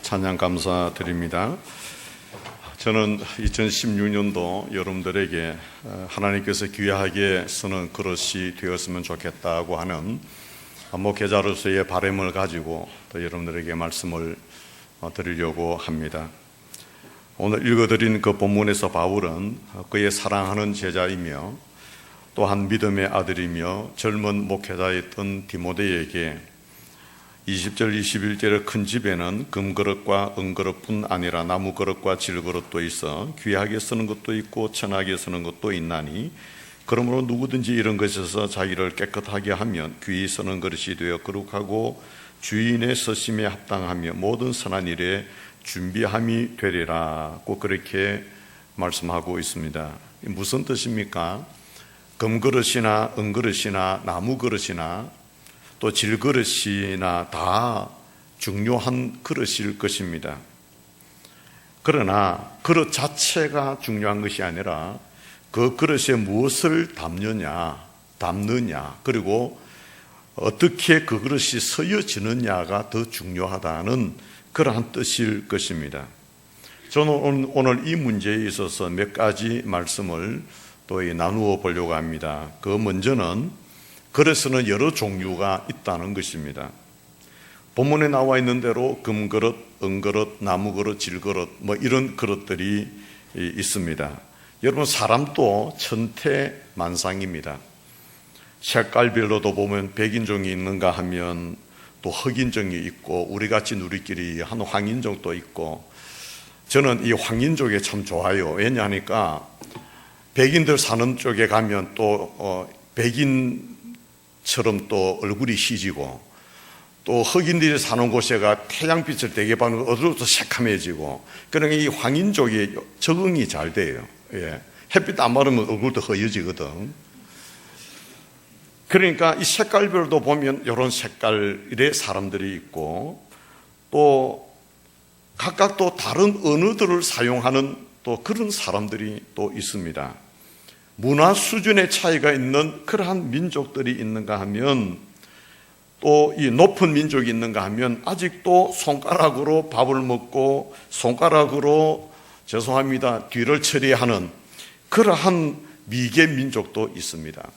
찬양 감사드립니다. 저는 2016년도 여러분들에게 하나님께서 귀하게 쓰는 그릇이 되었으면 좋겠다고 하는 목회자로서의 바람을 가지고 또 여러분들에게 말씀을 드리려고 합니다. 오늘 읽어드린 그 본문에서 바울은 그의 사랑하는 제자이며 또한 믿음의 아들이며 젊은 목회자였던 디모데에게 20절 21절의 큰 집에는 금그릇과 은그릇뿐 아니라 나무그릇과 질그릇도 있어 귀하게 쓰는 것도 있고 천하게 쓰는 것도 있나니 그러므로 누구든지 이런 것에서 자기를 깨끗하게 하면 귀히 쓰는 그릇이 되어 거룩하고 주인의 서심에 합당하며 모든 선한 일에 준비함이 되리라. 꼭 그렇게 말씀하고 있습니다. 무슨 뜻입니까? 금그릇이나 은그릇이나 나무그릇이나 또 질그릇이나 다 중요한 그릇일 것입니다. 그러나 그릇 자체가 중요한 것이 아니라 그 그릇에 무엇을 담느냐 그리고 어떻게 그 그릇이 서여지느냐가 더 중요하다는 그러한 뜻일 것입니다. 저는 오늘 이 문제에 있어서 몇 가지 말씀을 또 나누어 보려고 합니다. 그 먼저는 그릇에는 여러 종류가 있다는 것입니다. 본문에 나와 있는 대로 금그릇, 은그릇, 나무그릇, 질그릇 이런 그릇들이 있습니다. 여러분, 사람도 천태만상입니다. 색깔별로도 보면 백인종이 있는가 하면 또 흑인종이 있고 우리같이 누리끼리 한 황인종도 있고, 저는 이 황인족이 참 좋아요. 왜냐하니까 백인들 사는 쪽에 가면 또 백인처럼 또 얼굴이 희지고, 또 흑인들이 사는 곳에가 태양빛을 되게 받는 얼굴도 새카매지고, 그러니까 이 황인족이 적응이 잘 돼요. 햇빛 안 받으면 얼굴도 허여지거든. 그러니까 이 색깔별도 보면 이런 색깔의 사람들이 있고, 또 각각 또 다른 언어들을 사용하는 또 그런 사람들이 또 있습니다. 문화 수준의 차이가 있는 그러한 민족들이 있는가 하면, 또 이 높은 민족이 있는가 하면 아직도 손가락으로 밥을 먹고 손가락으로 뒤를 처리하는 그러한 미개 민족도 있습니다.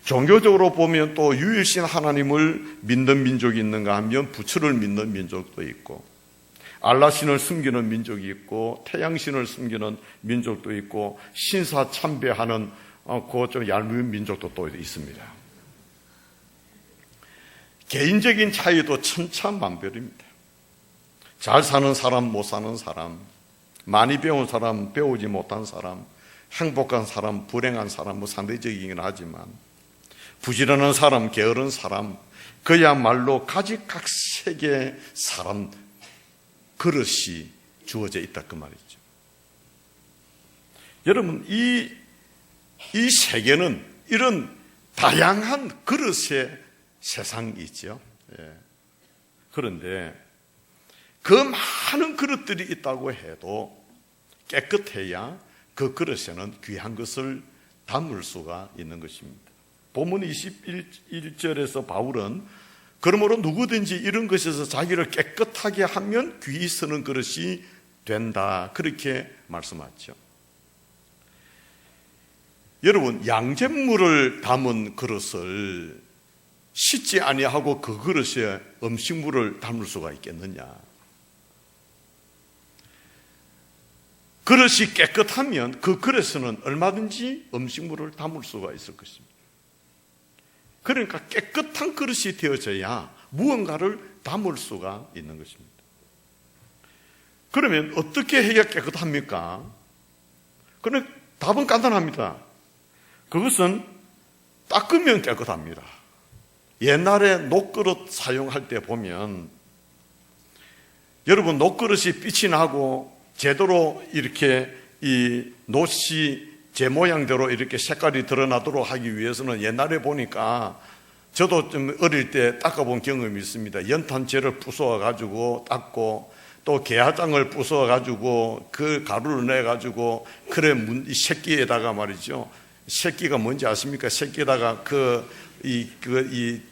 종교적으로 보면 또 유일신 하나님을 믿는 민족이 있는가 하면 부처를 믿는 민족도 있고, 알라신을 숨기는 민족이 있고, 태양신을 숨기는 민족도 있고, 신사 참배하는 그 좀 얄미운 민족도 또 있습니다. 개인적인 차이도 천차만별입니다. 잘 사는 사람, 못 사는 사람, 많이 배운 사람, 배우지 못한 사람, 행복한 사람, 불행한 사람, 상대적이긴 하지만 부지런한 사람, 게으른 사람, 그야말로 가지각색의 사람 그릇이 주어져 있다 그 말이죠. 여러분, 이 세계는 이런 다양한 그릇의 세상이죠. 그런데 그 많은 그릇들이 있다고 해도 깨끗해야 그 그릇에는 귀한 것을 담을 수가 있는 것입니다. 본문 21절에서 바울은 그러므로 누구든지 이런 것에서 자기를 깨끗하게 하면 귀히 쓰는 그릇이 된다, 그렇게 말씀하죠. 여러분, 양잿물을 담은 그릇을 씻지 아니하고 그 그릇에 음식물을 담을 수가 있겠느냐? 그릇이 깨끗하면 그 그릇에는 얼마든지 음식물을 담을 수가 있을 것입니다. 그러니까 깨끗한 그릇이 되어져야 무언가를 담을 수가 있는 것입니다. 그러면 어떻게 해야 깨끗합니까? 그럼 답은 간단합니다. 그것은 닦으면 깨끗합니다. 옛날에 녹그릇 사용할 때 보면, 여러분, 녹그릇이 빛이 나고 제대로 이렇게 이 놋이 제 모양대로 이렇게 색깔이 드러나도록 하기 위해서는 옛날에 보니까, 저도 좀 어릴 때 닦아본 경험이 있습니다. 연탄재를 부숴가지고 닦고, 또 게하장을 부숴가지고 그 가루를 내가지고 그래 이 새끼에다가 말이죠, 새끼가 뭔지 아십니까? 새끼다가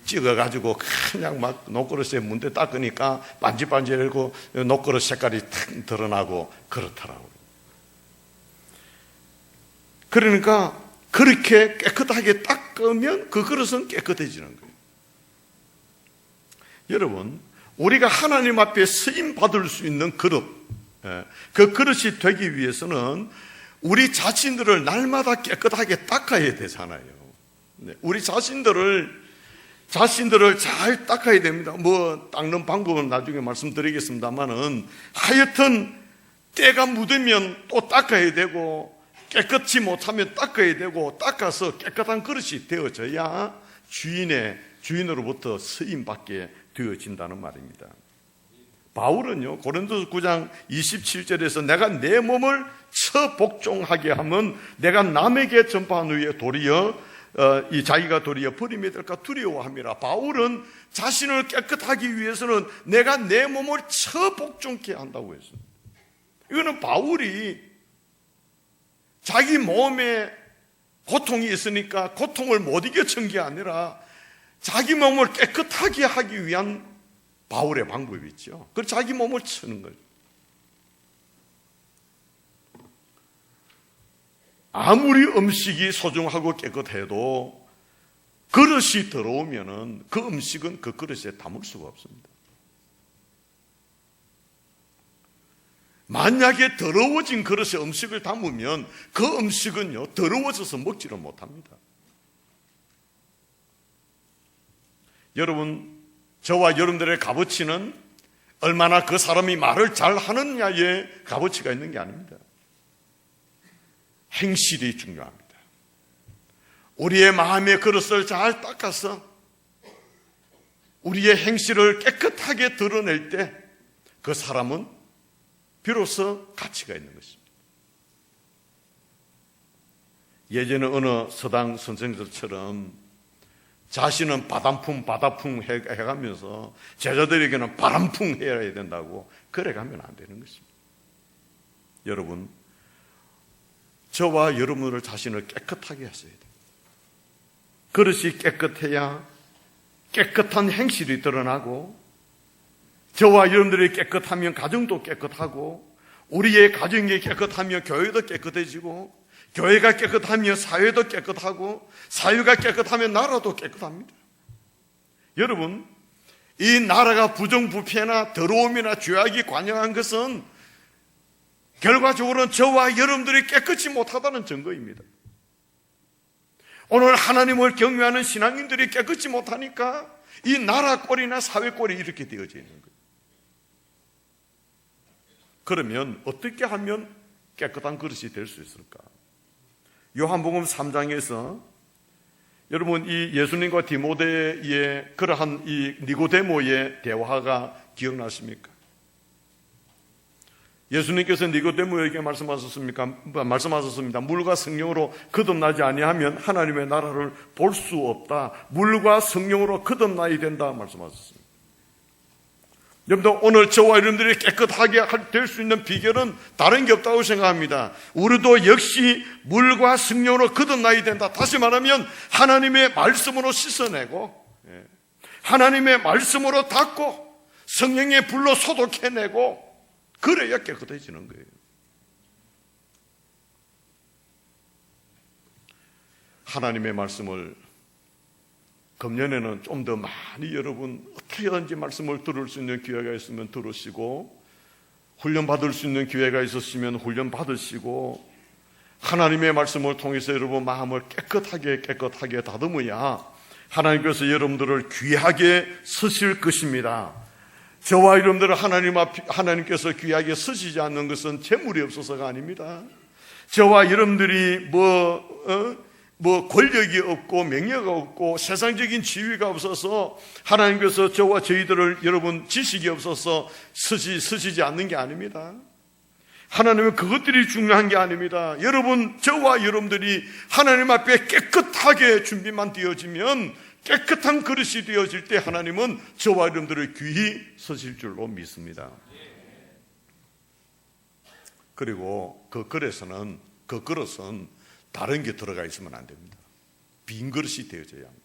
찍어가지고 그냥 막 녹그릇에 문대 닦으니까 반질반질하고 녹그릇 색깔이 탁 드러나고 그렇더라고요. 그러니까 그렇게 깨끗하게 닦으면 그 그릇은 깨끗해지는 거예요. 여러분, 우리가 하나님 앞에 쓰임 받을 수 있는 그릇, 그 그릇이 되기 위해서는 우리 자신들을 날마다 깨끗하게 닦아야 되잖아요. 우리 자신들을 잘 닦아야 됩니다. 닦는 방법은 나중에 말씀드리겠습니다만은, 하여튼 때가 묻으면 또 닦아야 되고, 깨끗이 못하면 닦아야 되고, 닦아서 깨끗한 그릇이 되어져야 주인으로부터 쓰임받게 되어진다는 말입니다. 바울은요, 고린도서 9장 27절에서 내가 내 몸을 처복종하게 하면 내가 남에게 전파한 후에 도리어 자기가 도리어 버림이 될까 두려워함이라. 바울은 자신을 깨끗하기 위해서는 내가 내 몸을 처복종케 한다고 했습니다. 이거는 바울이 자기 몸에 고통이 있으니까 고통을 못 이겨친 게 아니라 자기 몸을 깨끗하게 하기 위한 바울의 방법이 있죠. 그 자기 몸을 치는 거죠. 아무리 음식이 소중하고 깨끗해도 그릇이 더러우면은 그 음식은 그 그릇에 담을 수가 없습니다. 만약에 더러워진 그릇에 음식을 담으면 그 음식은요, 더러워져서 먹지를 못합니다. 여러분, 저와 여러분들의 값어치는 얼마나 그 사람이 말을 잘 하느냐에 값어치가 있는 게 아닙니다. 행실이 중요합니다. 우리의 마음의 그릇을 잘 닦아서 우리의 행실을 깨끗하게 드러낼 때 그 사람은 비로소 가치가 있는 것입니다. 예전에 어느 서당 선생들처럼 자신은 바람풍 해가면서 제자들에게는 바람풍 해야 된다고 그래가면 안 되는 것입니다. 여러분, 저와 여러분들 자신을 깨끗하게 하셔야 돼요. 그릇이 깨끗해야 깨끗한 행실이 드러나고, 저와 여러분들이 깨끗하면 가정도 깨끗하고, 우리의 가정이 깨끗하면 교회도 깨끗해지고, 교회가 깨끗하면 사회도 깨끗하고, 사회가 깨끗하면 나라도 깨끗합니다. 여러분, 이 나라가 부정부패나 더러움이나 죄악이 관영한 것은 결과적으로는 저와 여러분들이 깨끗이 못하다는 증거입니다. 오늘 하나님을 경외하는 신앙인들이 깨끗이 못하니까 이 나라 꼴이나 사회 꼴이 이렇게 되어져 있는 거예요. 그러면 어떻게 하면 깨끗한 그릇이 될 수 있을까? 요한복음 3장에서 여러분, 이 예수님과 디모데의 그러한 이 니고데모의 대화가 기억나십니까? 예수님께서 니고데모에게 말씀하셨습니다. 물과 성령으로 거듭나지 아니하면 하나님의 나라를 볼 수 없다. 물과 성령으로 거듭나야 된다 말씀하셨습니다. 여러분들, 오늘 저와 여러분들이 깨끗하게 될 수 있는 비결은 다른 게 없다고 생각합니다. 우리도 역시 물과 성령으로 거듭나야 된다. 다시 말하면 하나님의 말씀으로 씻어내고, 하나님의 말씀으로 닦고, 성령의 불로 소독해내고, 그래야 깨끗해지는 거예요. 하나님의 말씀을 금년에는 좀 더 많이 여러분 어떻게든지 말씀을 들을 수 있는 기회가 있으면 들으시고, 훈련 받을 수 있는 기회가 있었으면 훈련 받으시고, 하나님의 말씀을 통해서 여러분 마음을 깨끗하게 다듬어야 하나님께서 여러분들을 귀하게 쓰실 것입니다. 저와 여러분들을 하나님께서 귀하게 쓰시지 않는 것은 재물이 없어서가 아닙니다. 저와 여러분들이 권력이 없고 명예가 없고 세상적인 지위가 없어서 하나님께서 저와 저희들을 여러분 지식이 없어서 쓰시지 않는 게 아닙니다. 하나님은 그것들이 중요한 게 아닙니다. 여러분, 저와 여러분들이 하나님 앞에 깨끗하게 준비만 되어지면, 깨끗한 그릇이 되어질 때 하나님은 저와 여러분들을 귀히 쓰실 줄로 믿습니다. 그리고 그 그릇은 다른 게 들어가 있으면 안 됩니다. 빈 그릇이 되어져야 합니다.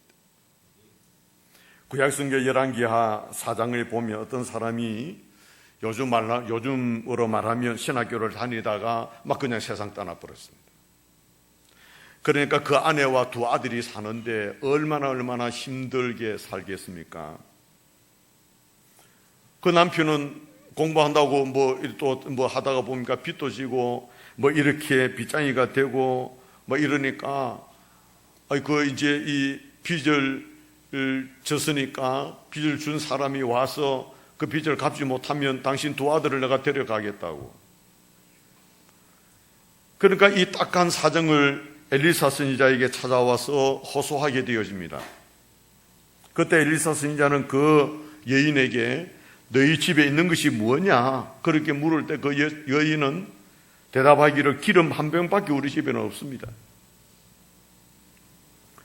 구약성경 열왕기하 4장을 보면 어떤 사람이 요즘으로 말하면 신학교를 다니다가 막 그냥 세상 떠나버렸습니다. 그러니까 그 아내와 두 아들이 사는데 얼마나 힘들게 살겠습니까? 그 남편은 공부한다고 뭐 하다가 보니까 빚도 지고 뭐 이렇게 빚쟁이가 되고 뭐 이러니까 이제 이 빚을 졌으니까 빚을 준 사람이 와서 그 빚을 갚지 못하면 당신 두 아들을 내가 데려가겠다고. 그러니까 이 딱한 사정을 엘리사 선지자에게 찾아와서 호소하게 되어집니다. 그때 엘리사 선지자는 그 여인에게 너희 집에 있는 것이 뭐냐 그렇게 물을 때 그 여인은 대답하기를 기름 한 병밖에 우리 집에는 없습니다.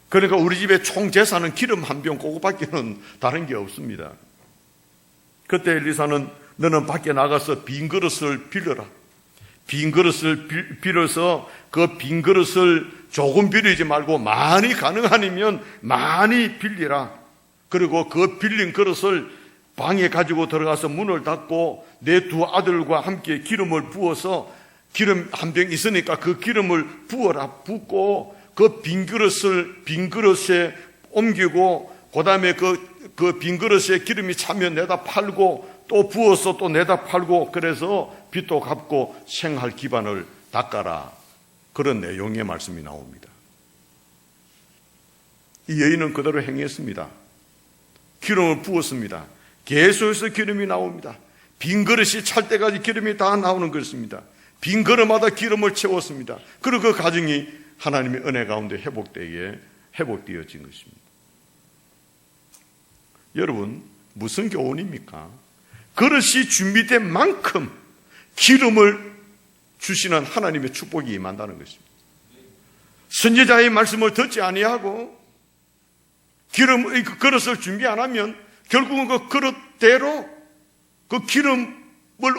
그러니까 우리 집에 총 재산은 기름 한 병 그거밖에는 다른 게 없습니다. 그때 엘리사는 너는 밖에 나가서 빈 그릇을 빌려라. 빈 그릇을 빌어서 그 빈 그릇을 조금 빌리지 말고 많이 가능하면 많이 빌리라. 그리고 그 빌린 그릇을 방에 가지고 들어가서 문을 닫고 내 두 아들과 함께 기름을 부어서 기름 한 병 있으니까 그 기름을 부어라. 붓고 그 빈 그릇에 옮기고 그 다음에 그 빈 그릇에 기름이 차면 내다 팔고 또 부어서 또 내다 팔고 그래서 빚도 갚고 생활 기반을 닦아라. 그런 내용의 말씀이 나옵니다. 이 여인은 그대로 행했습니다. 기름을 부었습니다. 계속해서 기름이 나옵니다. 빈 그릇이 찰 때까지 기름이 다 나오는 것입니다. 빈 그릇마다 기름을 채웠습니다. 그리고 그 가정이 하나님의 은혜 가운데 회복되어진 것입니다. 여러분, 무슨 교훈입니까? 그릇이 준비된 만큼 기름을 주시는 하나님의 축복이 임한다는 것입니다. 선지자의 말씀을 듣지 아니하고 그 그릇을 준비 안 하면 결국은 그 그릇대로 그 기름을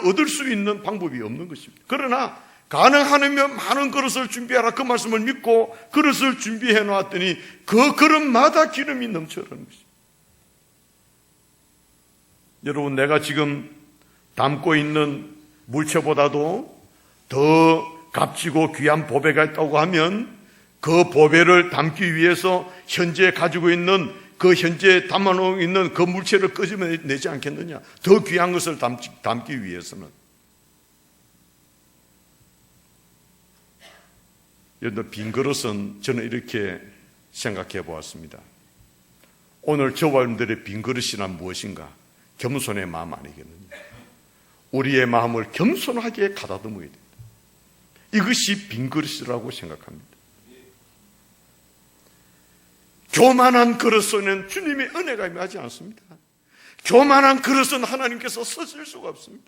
얻을 수 있는 방법이 없는 것입니다. 그러나 가능하면 많은 그릇을 준비하라 그 말씀을 믿고 그릇을 준비해 놨더니 그 그릇마다 기름이 넘쳐나는 것입니다. 여러분, 내가 지금 담고 있는 물체보다도 더 값지고 귀한 보배가 있다고 하면 그 보배를 담기 위해서 현재 가지고 있는 그 현재 담아놓고 있는 그 물체를 끄집어내지 않겠느냐? 더 귀한 것을 담기 위해서는. 여러분, 빈 그릇은 저는 이렇게 생각해 보았습니다. 오늘 저와 여러분들의 빈 그릇이란 무엇인가? 겸손의 마음 아니겠느냐? 우리의 마음을 겸손하게 가다듬어야 됩니다. 이것이 빈 그릇이라고 생각합니다. 교만한 그릇에는 주님의 은혜가 임하지 않습니다. 교만한 그릇은 하나님께서 쓰실 수가 없습니다.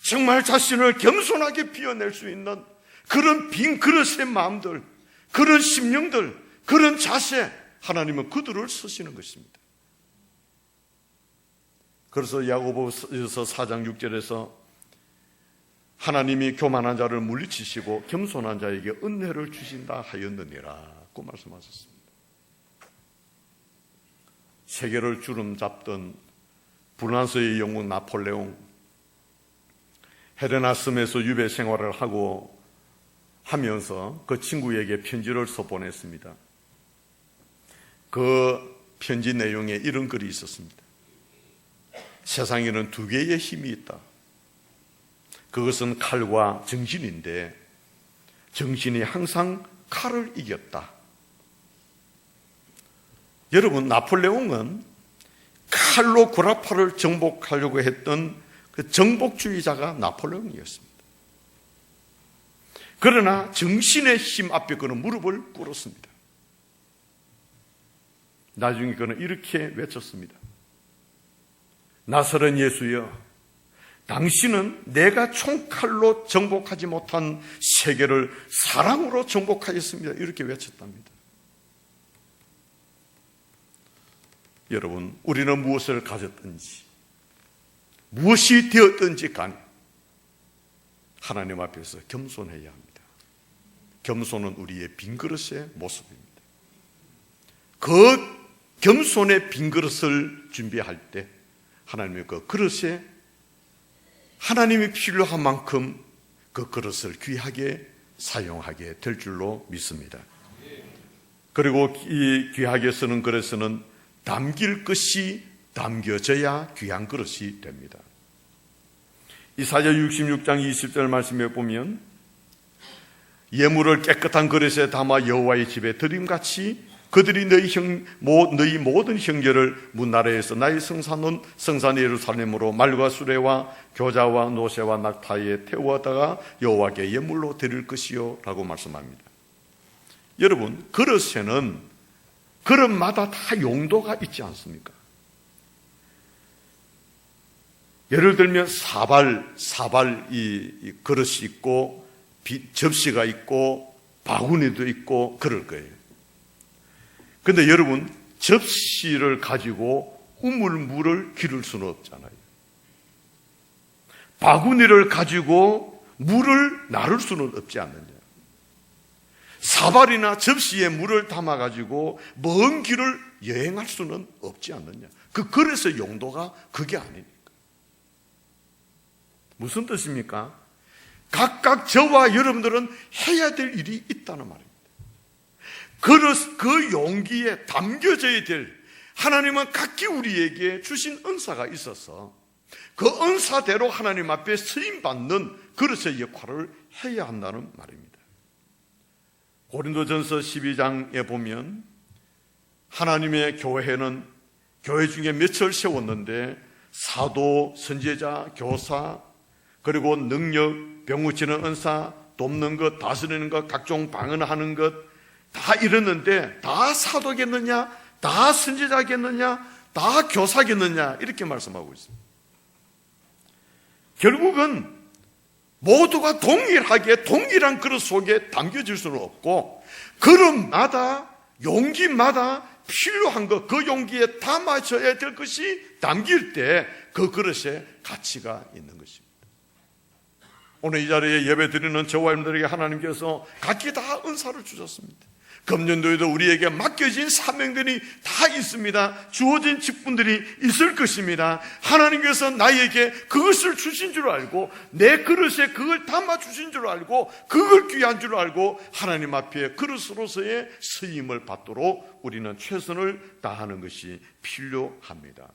정말 자신을 겸손하게 비워낼 수 있는 그런 빈 그릇의 마음들, 그런 심령들, 그런 자세, 하나님은 그들을 쓰시는 것입니다. 그래서 야고보서 4장 6절에서 하나님이 교만한 자를 물리치시고 겸손한 자에게 은혜를 주신다 하였느니라고 말씀하셨습니다. 세계를 주름잡던 불란서의 영웅 나폴레옹, 헬레나 섬에서 유배 생활을 하면서 그 친구에게 편지를 써보냈습니다. 그 편지 내용에 이런 글이 있었습니다. 세상에는 두 개의 힘이 있다. 그것은 칼과 정신인데 정신이 항상 칼을 이겼다. 여러분, 나폴레옹은 칼로 구라파를 정복하려고 했던 그 정복주의자가 나폴레옹이었습니다. 그러나 정신의 힘 앞에 그는 무릎을 꿇었습니다. 나중에 그는 이렇게 외쳤습니다. 나사렛 예수여, 당신은 내가 총칼로 정복하지 못한 세계를 사랑으로 정복하였습니다. 이렇게 외쳤답니다. 여러분, 우리는 무엇을 가졌든지 무엇이 되었든지 간에 하나님 앞에서 겸손해야 합니다. 겸손은 우리의 빈 그릇의 모습입니다. 그 겸손의 빈 그릇을 준비할 때 하나님의 그 그릇에 하나님이 필요한 만큼 그 그릇을 귀하게 사용하게 될 줄로 믿습니다. 그리고 이 귀하게 쓰는 그릇에는 담길 것이 담겨져야 귀한 그릇이 됩니다. 이사야 66장 20절 말씀에 보면 예물을 깨끗한 그릇에 담아 여호와의 집에 드림같이 그들이 너희 모든 형제를 문나라에서 나의 성산 예루살렘으로 말과 수레와 교자와 노새와 낙타에 태워다가 여호와께 예물로 드릴 것이요 라고 말씀합니다. 여러분, 그릇에는 그릇마다 다 용도가 있지 않습니까? 예를 들면 사발 이 그릇이 있고 접시가 있고 바구니도 있고 그럴 거예요. 근데 여러분, 접시를 가지고 우물물을 기를 수는 없잖아요. 바구니를 가지고 물을 나를 수는 없지 않느냐. 사발이나 접시에 물을 담아가지고 먼 길을 여행할 수는 없지 않느냐. 그 그릇의 용도가 그게 아니니까. 무슨 뜻입니까? 각각 저와 여러분들은 해야 될 일이 있다는 말입니다. 그 용기에 담겨져야 될, 하나님은 각기 우리에게 주신 은사가 있어서 그 은사대로 하나님 앞에 쓰임받는 그릇의 역할을 해야 한다는 말입니다. 고린도전서 12장에 보면 하나님의 교회는 교회 중에 몇을 세웠는데 사도, 선지자, 교사, 그리고 능력, 병 고치는 은사, 돕는 것, 다스리는 것, 각종 방언하는 것 다 이랬는데 다 사도겠느냐, 다 선지자겠느냐, 다 교사겠느냐 이렇게 말씀하고 있습니다. 결국은 모두가 동일하게 동일한 그릇 속에 담겨질 수는 없고 그릇마다 용기마다 필요한 것, 그 용기에 담아져야 될 것이 담길 때 그 그릇에 가치가 있는 것입니다. 오늘 이 자리에 예배 드리는 저와 여러분들에게 하나님께서 각기 다 은사를 주셨습니다. 금년도에도 우리에게 맡겨진 사명들이 다 있습니다. 주어진 직분들이 있을 것입니다. 하나님께서 나에게 그것을 주신 줄 알고 내 그릇에 그걸 담아 주신 줄 알고 그걸 귀한 줄 알고 하나님 앞에 그릇으로서의 쓰임을 받도록 우리는 최선을 다하는 것이 필요합니다.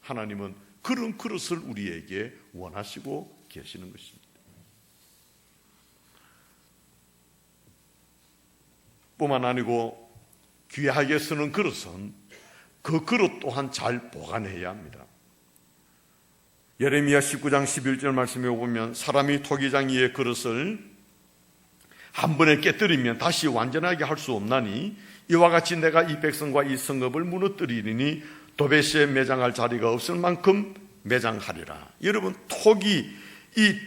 하나님은 그런 그릇을 우리에게 원하시고 계시는 것입니다. 뿐만 아니고 귀하게 쓰는 그릇은 그 그릇 또한 잘 보관해야 합니다. 예레미야 19장 11절 말씀에 보면 사람이 토기장 위의 그릇을 한 번에 깨뜨리면 다시 완전하게 할 수 없나니 이와 같이 내가 이 백성과 이 성읍을 무너뜨리리니 도베시에 매장할 자리가 없을 만큼 매장하리라. 여러분, 이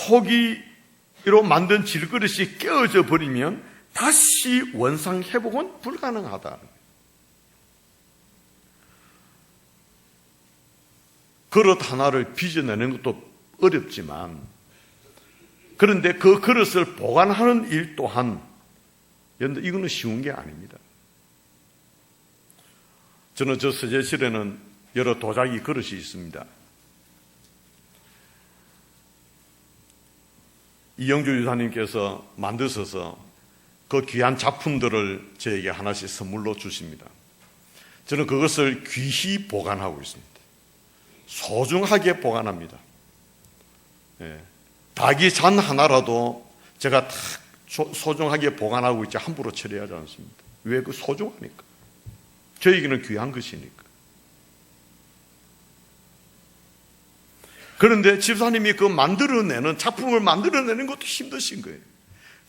토기로 만든 질그릇이 깨어져 버리면 다시 원상 회복은 불가능하다. 그릇 하나를 빚어내는 것도 어렵지만 그런데 그 그릇을 보관하는 일 또한 이거는 쉬운 게 아닙니다. 저는 저 서재실에는 여러 도자기 그릇이 있습니다. 이영주 유사님께서 만드셔서 그 귀한 작품들을 저에게 하나씩 선물로 주십니다. 저는 그것을 귀히 보관하고 있습니다. 소중하게 보관합니다. 닭이 잔 하나라도 제가 다 소중하게 보관하고 있지 함부로 처리하지 않습니다. 왜? 그 소중하니까. 저에게는 귀한 것이니까. 그런데 집사님이 그 작품을 만들어내는 것도 힘드신 거예요.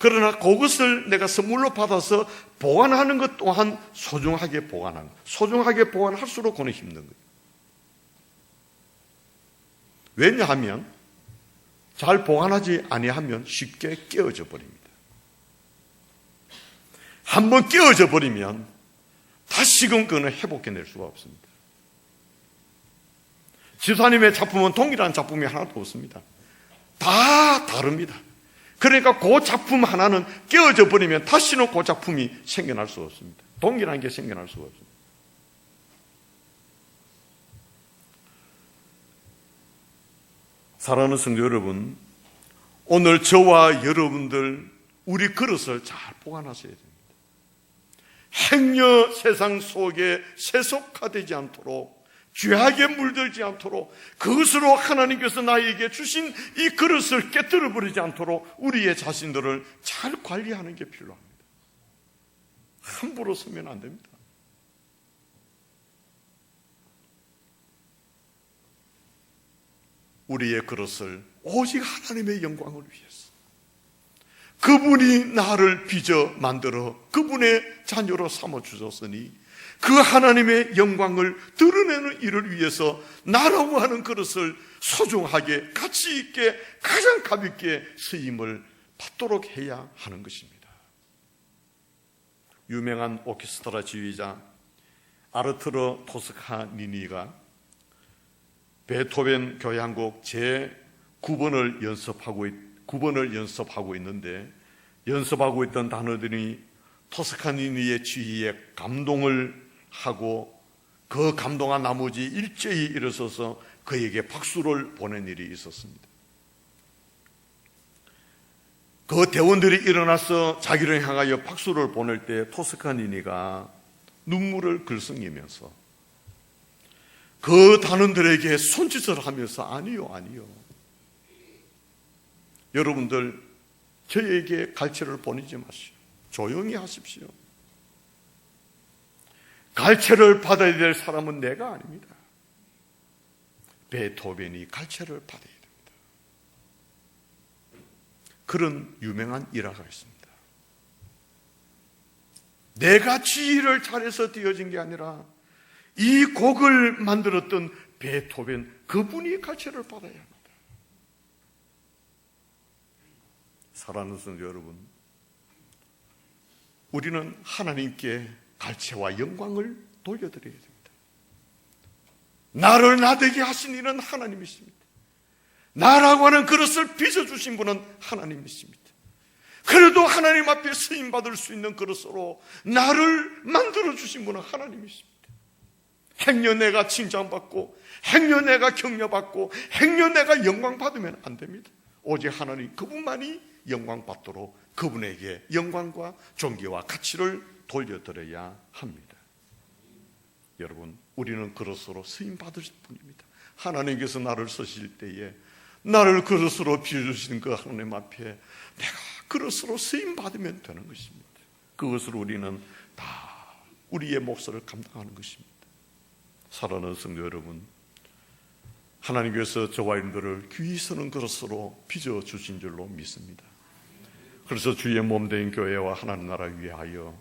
그러나 그것을 내가 선물로 받아서 보관하는 것 또한 소중하게 보관하는, 소중하게 보관할수록 그는 힘든 거예요. 왜냐하면 잘 보관하지 아니하면 쉽게 깨어져 버립니다. 한번 깨어져 버리면 다시금 그는 회복해낼 수가 없습니다. 집사님의 작품은 동일한 작품이 하나도 없습니다. 다 다릅니다. 그러니까 그 작품 하나는 깨어져 버리면 다시는 그 작품이 생겨날 수가 없습니다. 동일한 게 생겨날 수가 없습니다. 사랑하는 성도 여러분, 오늘 저와 여러분들 우리 그릇을 잘 보관하셔야 됩니다. 행여 세상 속에 세속화되지 않도록, 죄악에 물들지 않도록, 그것으로 하나님께서 나에게 주신 이 그릇을 깨뜨려 버리지 않도록 우리의 자신들을 잘 관리하는 게 필요합니다. 함부로 서면 안 됩니다. 우리의 그릇을 오직 하나님의 영광을 위해서, 그분이 나를 빚어 만들어 그분의 자녀로 삼아주셨으니 그 하나님의 영광을 드러내는 일을 위해서 나라고 하는 그릇을 소중하게, 가치 있게, 가장 가볍게 쓰임을 받도록 해야 하는 것입니다. 유명한 오케스트라 지휘자 아르투르 토스카니니가 베토벤 교향곡 제9번을 연습하고 있는데, 연습하고 있던 단어들이 토스카니니의 지휘에 감동을 하고 그 감동한 나머지 일제히 일어서서 그에게 박수를 보낸 일이 있었습니다. 그 대원들이 일어나서 자기를 향하여 박수를 보낼 때 토스카니니가 눈물을 글썽이면서 그 단원들에게 손짓을 하면서 아니요. 여러분들, 저에게 갈채를 보내지 마시오. 조용히 하십시오. 갈채를 받아야 될 사람은 내가 아닙니다. 베토벤이 갈채를 받아야 됩니다. 그런 유명한 일화가 있습니다. 내가 지휘를 잘해서 되어진 게 아니라 이 곡을 만들었던 베토벤, 그분이 갈채를 받아야 합니다. 사랑하는 성도 여러분, 우리는 하나님께 갈채와 영광을 돌려드려야 됩니다. 나를 나되게 하신 이는 하나님이십니다. 나라고 하는 그릇을 빚어주신 분은 하나님이십니다. 그래도 하나님 앞에 쓰임받을 수 있는 그릇으로 나를 만들어주신 분은 하나님이십니다. 행여 내가 칭찬받고, 행여 내가 격려받고, 행여 내가 영광받으면 안 됩니다. 오직 하나님 그분만이 영광받도록 그분에게 영광과 존귀와 가치를 돌려드려야 합니다. 여러분, 우리는 그릇으로 쓰임받을 뿐입니다. 하나님께서 나를 쓰실 때에 나를 그릇으로 비워주시는 그 하나님 앞에 내가 그릇으로 쓰임받으면 되는 것입니다. 그것으로 우리는 다 우리의 몫을 감당하는 것입니다. 사랑하는 성도 여러분, 하나님께서 저와 여러분들을 귀히 쓰는 그릇으로 빚어주신 줄로 믿습니다. 그래서 주의 몸된 교회와 하나님 나라 위하여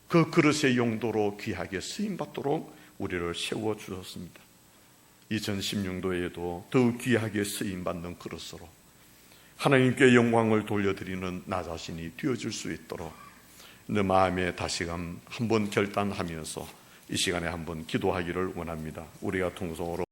그 그릇의 용도로 귀하게 쓰임받도록 우리를 세워주셨습니다. 2016년도에도 더욱 귀하게 쓰임받는 그릇으로 하나님께 영광을 돌려드리는 나 자신이 되어줄 수 있도록 내 마음에 다시금 한번 결단하면서 이 시간에 한번 기도하기를 원합니다. 우리가 통성으로